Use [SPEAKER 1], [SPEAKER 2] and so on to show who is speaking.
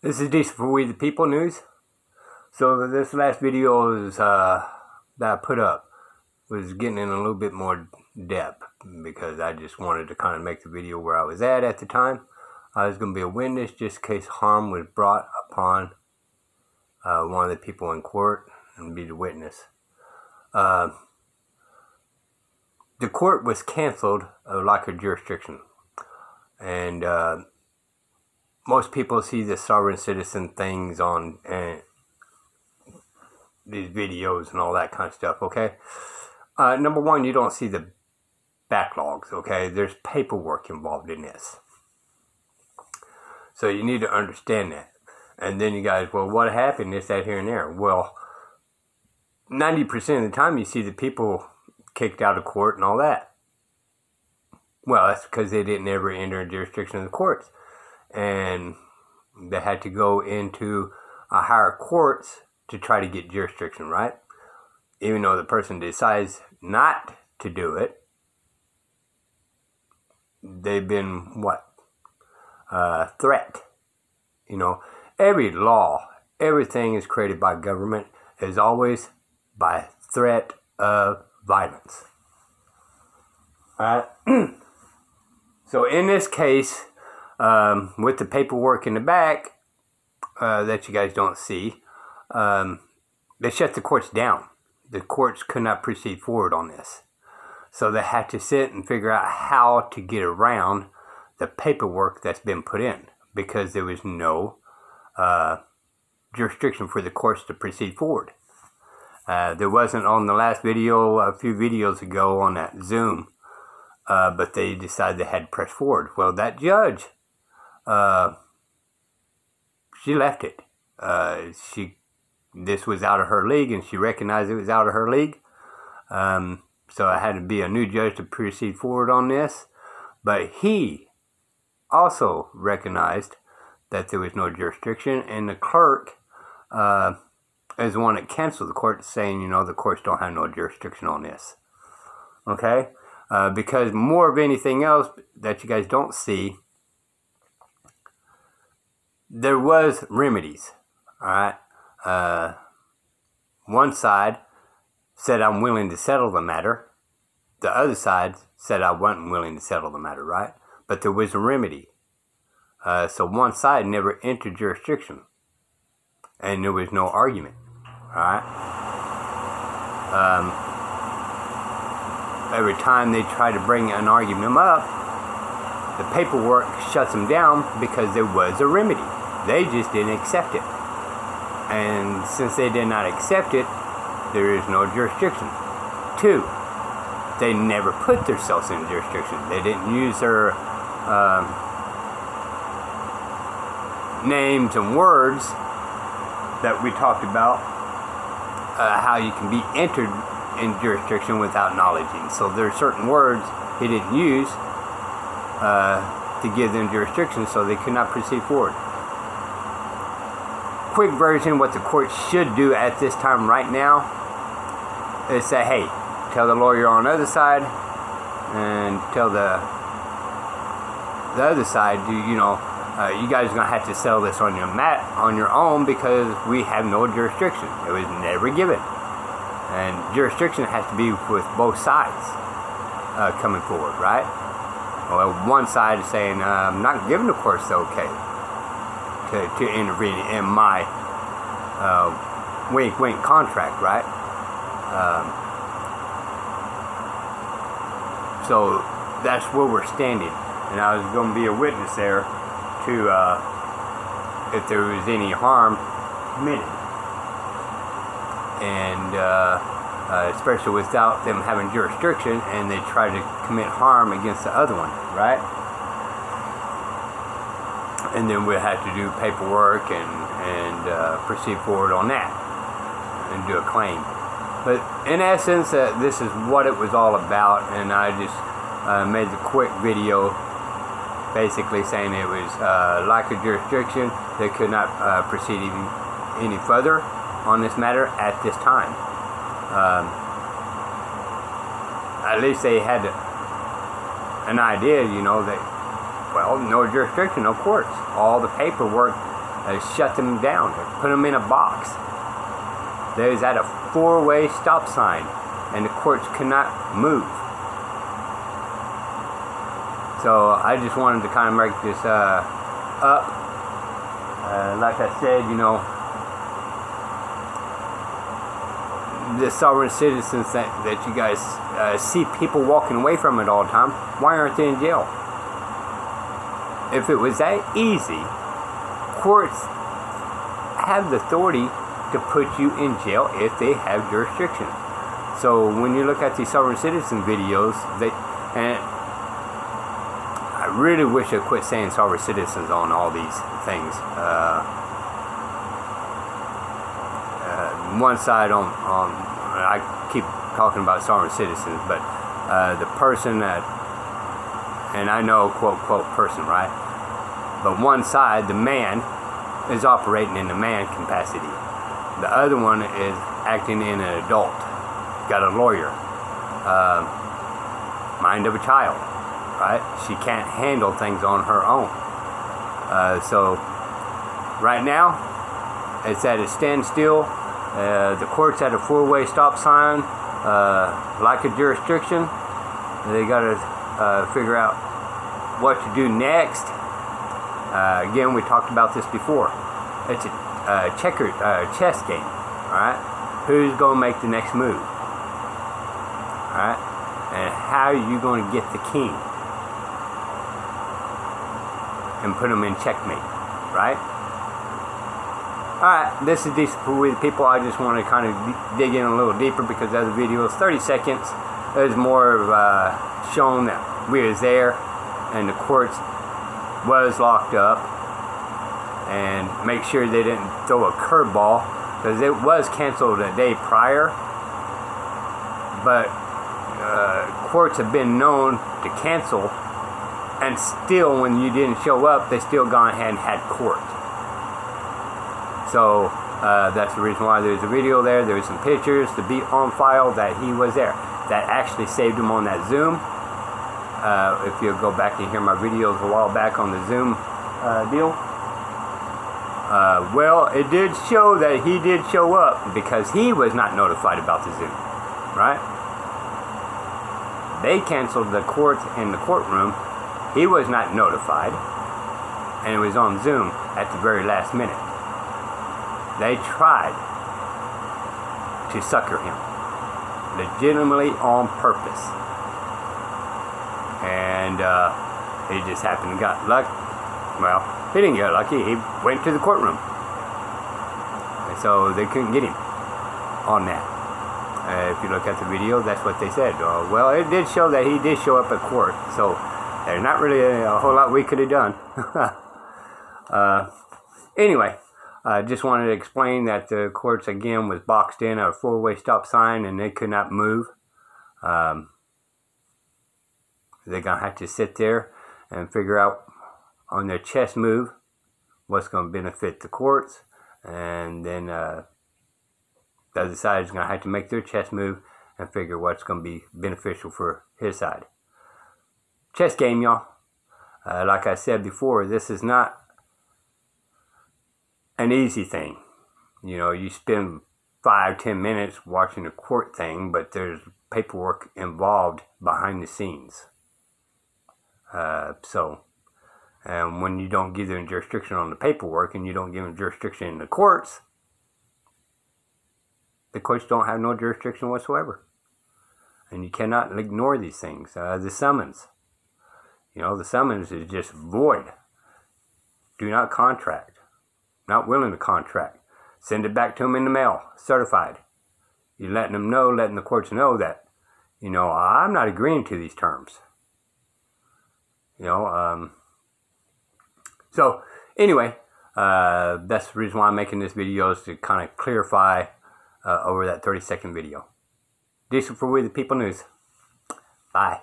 [SPEAKER 1] This is Decent for We the People News. So this last video is, that I put up was getting in a little bit more depth because I just wanted to kind of make the video where I was at the time. I was going to be a witness just in case harm was brought upon one of the people in court and be the witness. The court was canceled like a jurisdiction, and most people see the sovereign citizen things on these videos and all that kind of stuff, okay? Number one, you don't see the backlogs, okay? There's paperwork involved in this. So you need to understand that. And then you guys, well, what happened? This, that, here, and there. Well, 90% of the time you see the people kicked out of court and all that. Well, that's because they didn't ever enter a jurisdiction of the courts. And they had to go into a higher courts to try to get jurisdiction, right? Even though the person decides not to do it, they've been, what? Threat. You know, every law, everything is created by government is always by threat of violence. Alright? So in this case, with the paperwork in the back that you guys don't see, they shut the courts down. The courts could not proceed forward on this. So they had to sit and figure out how to get around the paperwork that's been put in, because there was no jurisdiction for the courts to proceed forward. There wasn't on the last video, a few videos ago on that Zoom, but they decided they had to press forward. Well, that judge, she left it. This was out of her league, and she recognized it was out of her league. So it had to be a new judge to proceed forward on this. But he also recognized that there was no jurisdiction, and the clerk is the one that canceled the court, saying, you know, the courts don't have no jurisdiction on this. Okay? Because more of anything else that you guys don't see, there was remedies. Alright? One side said, I'm willing to settle the matter. The other side said, I wasn't willing to settle the matter, right? But there was a remedy. So one side never entered jurisdiction. And there was no argument. Alright? Every time they try to bring an argument up, the paperwork shuts them down because there was a remedy. They just didn't accept it. And since they did not accept it, there is no jurisdiction. Two, they never put themselves in jurisdiction. They didn't use their names and words that we talked about, how you can be entered in jurisdiction without acknowledging. So there are certain words he didn't use to give them jurisdiction, so they could not proceed forward. Quick version, what the court should do at this time right now is say, hey, tell the lawyer on the other side and tell the other side, you know, you guys are going to have to settle this on your own because we have no jurisdiction. It was never given. And jurisdiction has to be with both sides coming forward, right? Well, one side is saying, I'm not giving the courts the okay to intervene in my wink-wink contract, right? So that's where we're standing. And I was going to be a witness there to if there was any harm committed. And especially without them having jurisdiction, and they try to commit harm against the other one, right? And then we'll have to do paperwork and proceed forward on that and do a claim. But in essence, this is what it was all about, and I just made the quick video basically saying it was lack of jurisdiction. They could not proceed any further on this matter at this time. At least they had an idea, you know, that, well, no jurisdiction, no courts. All the paperwork shut them down, put them in a box. There's at a four-way stop sign, and the courts cannot move. So I just wanted to kind of make this up. Like I said, you know, the sovereign citizens that you guys see people walking away from it all the time, why aren't they in jail? If it was that easy, courts have the authority to put you in jail if they have jurisdiction. So when you look at these sovereign citizen videos, and I really wish I quit saying sovereign citizens on all these things. One side I keep talking about sovereign citizens, but the person that, and I know quote person, right? But one side, the man, is operating in the man capacity. The other one is acting in an adult. Got a lawyer, mind of a child, right? She can't handle things on her own. So right now, it's at a standstill. The court's at a four-way stop sign, like a jurisdiction. They got to figure out what to do next. Again, we talked about this before. It's a chess game, all right? Who's going to make the next move, all right? And how are you going to get the king and put him in checkmate, right? Alright, this is Decent for We the People. I just want to kind of dig in a little deeper because the other video is 30 seconds. There's more of showing that we was there and the courts was locked up, and make sure they didn't throw a curveball because it was canceled a day prior. But courts have been known to cancel, and still when you didn't show up, they still gone ahead and had court. So that's the reason why there's a video there. There's some pictures to be on file that he was there. That actually saved him on that Zoom. If you go back and hear my videos a while back on the Zoom deal. Well, it did show that he did show up because he was not notified about the Zoom, right? They canceled the court in the courtroom. He was not notified, and it was on Zoom at the very last minute. They tried to sucker him, legitimately on purpose. And he just happened to got lucky. Well, he didn't get lucky. He went to the courtroom. And so they couldn't get him on that. If you look at the video, that's what they said. Well, it did show that he did show up at court. So there's not really a whole lot we could have done. Anyway, I just wanted to explain that the courts, again, was boxed in a four-way stop sign and they could not move. They're going to have to sit there and figure out on their chess move what's going to benefit the courts. And then the other side is going to have to make their chess move and figure what's going to be beneficial for his side. Chess game, y'all. Like I said before, this is not an easy thing. You know, you spend 5-10 minutes watching a court thing, but there's paperwork involved behind the scenes. And when you don't give them jurisdiction on the paperwork and you don't give them jurisdiction in the courts don't have no jurisdiction whatsoever. And you cannot ignore these things. The summons. You know, the summons is just void. Do not contract. Not willing to contract. Send it back to them in the mail, certified. You're letting them know, letting the courts know that, you know, I'm not agreeing to these terms. You know, so anyway, that's the reason why I'm making this video, is to kind of clarify over that 30-second video. Decent for We the People News. Bye.